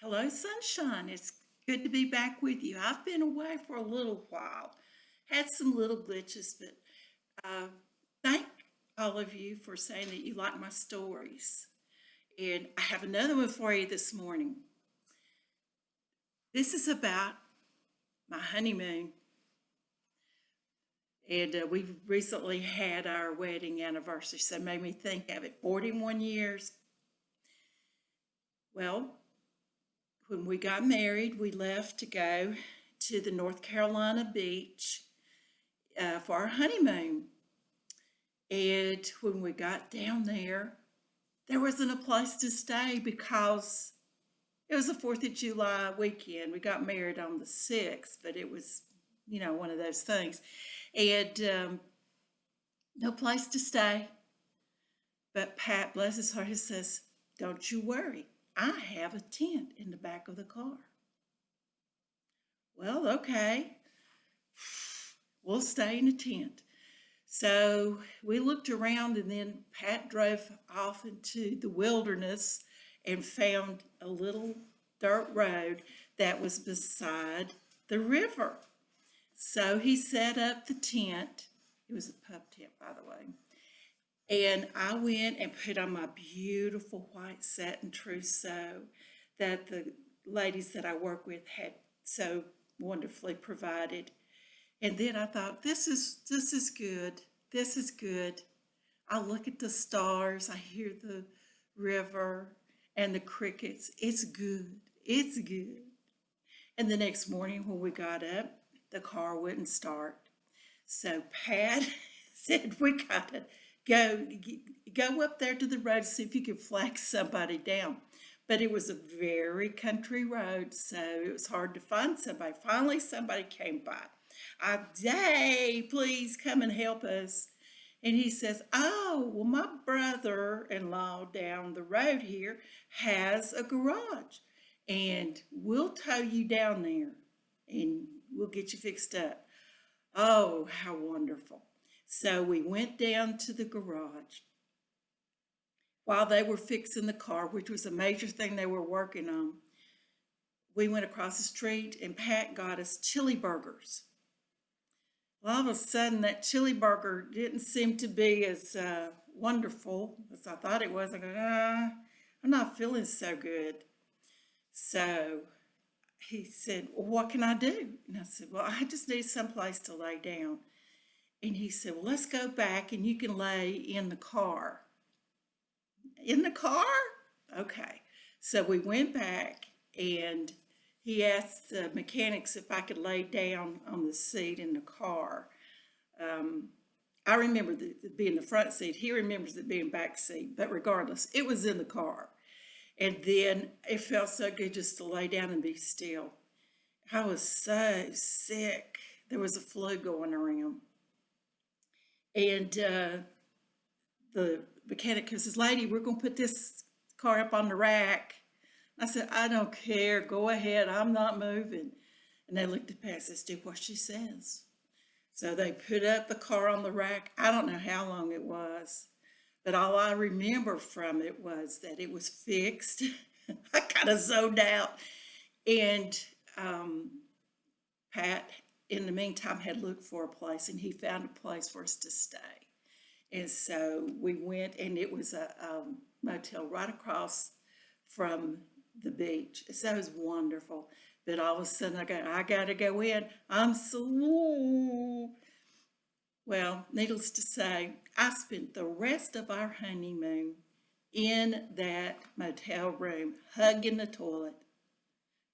Hello, sunshine. It's good to be back with you. I've been away for a little while, had some little glitches, but uh, thank all of you for saying that you like my stories. And I have another one for you this morning. This is about my honeymoon, and we recently had our wedding anniversary, so it made me think of it. 41 years. Well, when we got married, we left to go to the North Carolina beach for our honeymoon. And when we got down there wasn't a place to stay because it was the 4th of July weekend. We got married on the 6th, but it was, one of those things. And no place to stay. But Pat, bless his heart, he says, "Don't you worry. I have a tent in the back of the car." Well, okay, we'll stay in a tent. So we looked around, and then Pat drove off into the wilderness and found a little dirt road that was beside the river. So he set up the tent. It was a pup tent, by the way. And I went and put on my beautiful white satin trousseau that the ladies that I work with had so wonderfully provided. And then I thought, this is good. This is good. I look at the stars, I hear the river and the crickets. It's good. It's good. And the next morning when we got up, the car wouldn't start. So Pat said, "We gotta go up there to the road, see if you can flag somebody down." But it was a very country road, so it was hard to find somebody. Finally, somebody came by. "Hey, please come and help us." And he says, "Oh, well, my brother-in-law down the road here has a garage, and we'll tow you down there, and we'll get you fixed up." Oh, how wonderful. So we went down to the garage while they were fixing the car, which was a major thing they were working on. We went across the street, and Pat got us chili burgers. Well, all of a sudden, that chili burger didn't seem to be as wonderful as I thought it was. I go, I'm not feeling so good. So he said, "Well, what can I do?" And I said, "Well, I just need someplace to lay down." And he said, "Well, let's go back and you can lay in the car." In the car? Okay. So we went back, and he asked the mechanics if I could lay down on the seat in the car. I remember it being the front seat. He remembers it being back seat, but regardless, it was in the car. And then it felt so good just to lay down and be still. I was so sick. There was a flu going around. And the mechanic says, "Lady, we're going to put this car up on the rack." I said, "I don't care. Go ahead. I'm not moving." And they looked at Pat and says, "Do what she says." So they put up the car on the rack. I don't know how long it was, but all I remember from it was that it was fixed. I kind of zoned out. And Pat, in the meantime, had looked for a place, and he found a place for us to stay. And so we went, and it was a motel right across from the beach. So it was wonderful. But all of a sudden, I got to go in. I'm so, well, needless to say, I spent the rest of our honeymoon in that motel room, hugging the toilet.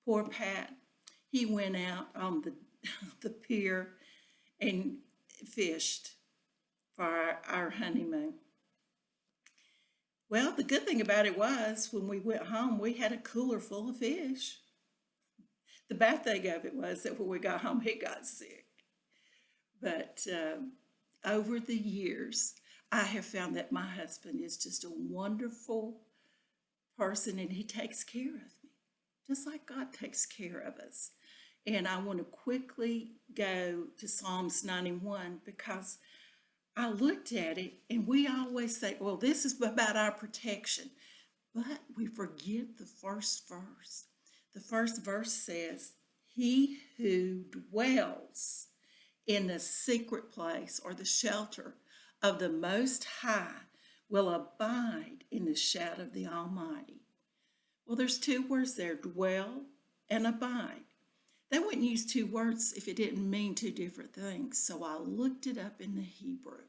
Poor Pat, he went out on the pier and fished for our honeymoon. Well, the good thing about it was when we went home, we had a cooler full of fish. The bad thing of it was that when we got home, he got sick. But over the years, I have found that my husband is just a wonderful person, and he takes care of me, just like God takes care of us. And I want to quickly go to Psalms 91 because I looked at it, and we always say, well, this is about our protection. But we forget the first verse. The first verse says, "He who dwells in the secret place or the shelter of the Most High will abide in the shadow of the Almighty." Well, there's two words there, dwell and abide. They wouldn't use two words if it didn't mean two different things. So I looked it up in the Hebrew.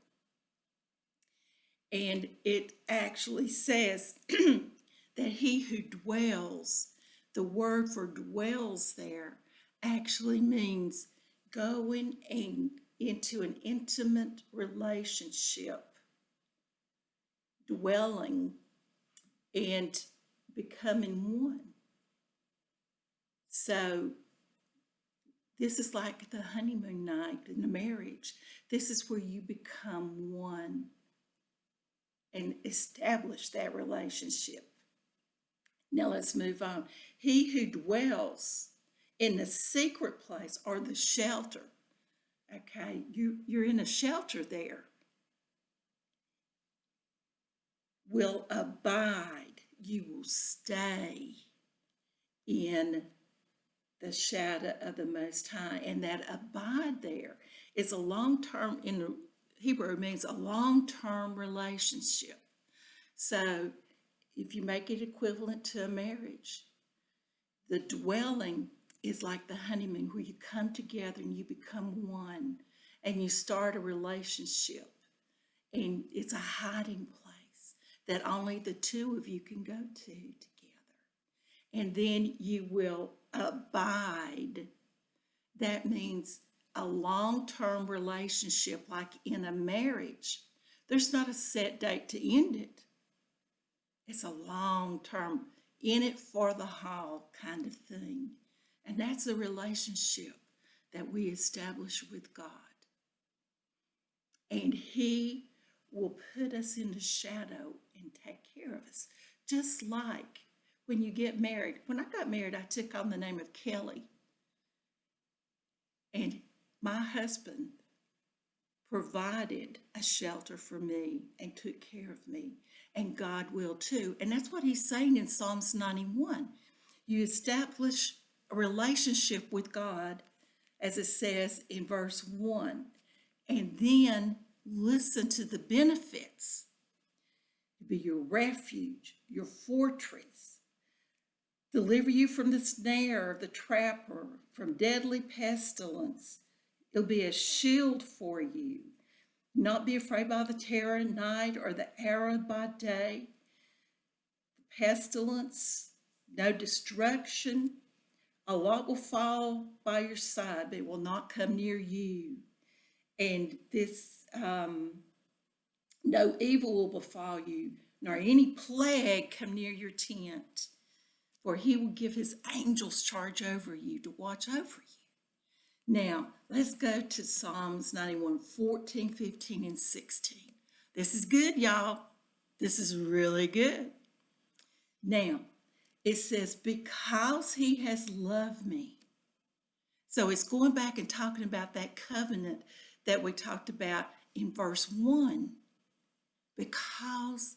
And it actually says that he who dwells, the word for dwells there actually means going into an intimate relationship, dwelling and becoming one. So this is like the honeymoon night in the marriage. This is where you become one and establish that relationship. Now let's move on. He who dwells in the secret place or the shelter. Okay, you're in a shelter there. Will abide. You will stay in the shadow of the Most High. And that abide there is a long-term, in the Hebrew, means a long-term relationship. So if you make it equivalent to a marriage, the dwelling is like the honeymoon, where you come together and you become one and you start a relationship. And it's a hiding place that only the two of you can go to together. And then you will abide. That means a long-term relationship, like in a marriage. There's not a set date to end it. It's a long-term, in it for the haul kind of thing. And that's a relationship that we establish with God. And he will put us in the shadow and take care of us. Just like when you get married. When I got married, I took on the name of Kelly. And my husband provided a shelter for me and took care of me. And God will too. And that's what he's saying in Psalms 91. You establish a relationship with God, as it says in verse 1. And then listen to the benefits. It'll be your refuge, your fortress. Deliver you from the snare of the trapper, from deadly pestilence. It'll be a shield for you. Not be afraid by the terror at night or the arrow by day, the pestilence, no destruction. A lot will fall by your side, but it will not come near you. And this, no evil will befall you, nor any plague come near your tent. For he will give his angels charge over you to watch over you. Now, let's go to Psalms 91, 14, 15, and 16. This is good, y'all. This is really good. Now, it says, because he has loved me. So it's going back and talking about that covenant that we talked about in verse 1. Because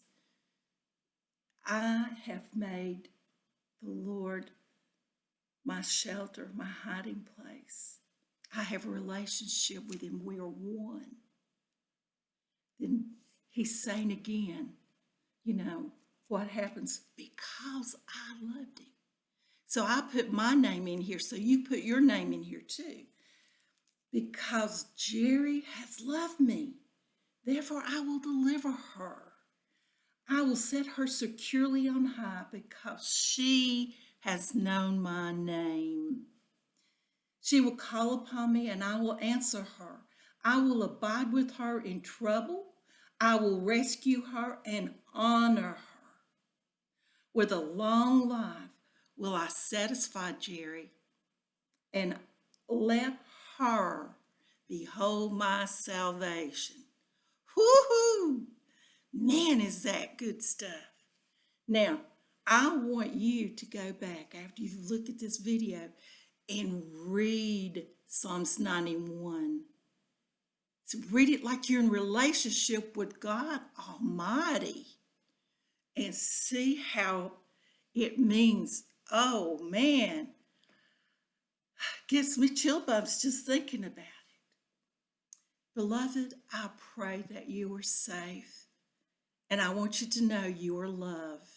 I have made the Lord my shelter, my hiding place. I have a relationship with him. We are one. Then he's saying again, what happens? Because I loved him. So I put my name in here, so you put your name in here too. Because Jerry has loved me, therefore I will deliver her. I will set her securely on high because she has known my name. She will call upon me and I will answer her. I will abide with her in trouble. I will rescue her and honor her. With a long life will I satisfy Jerry and let her behold my salvation. Woo-hoo! Man, is that good stuff. Now, I want you to go back after you've looked at this video and read Psalms 91. So read it like you're in relationship with God Almighty and see how it means Oh man, gives me chill bumps just thinking about it. Beloved, I pray that you are safe, and I want you to know you are loved.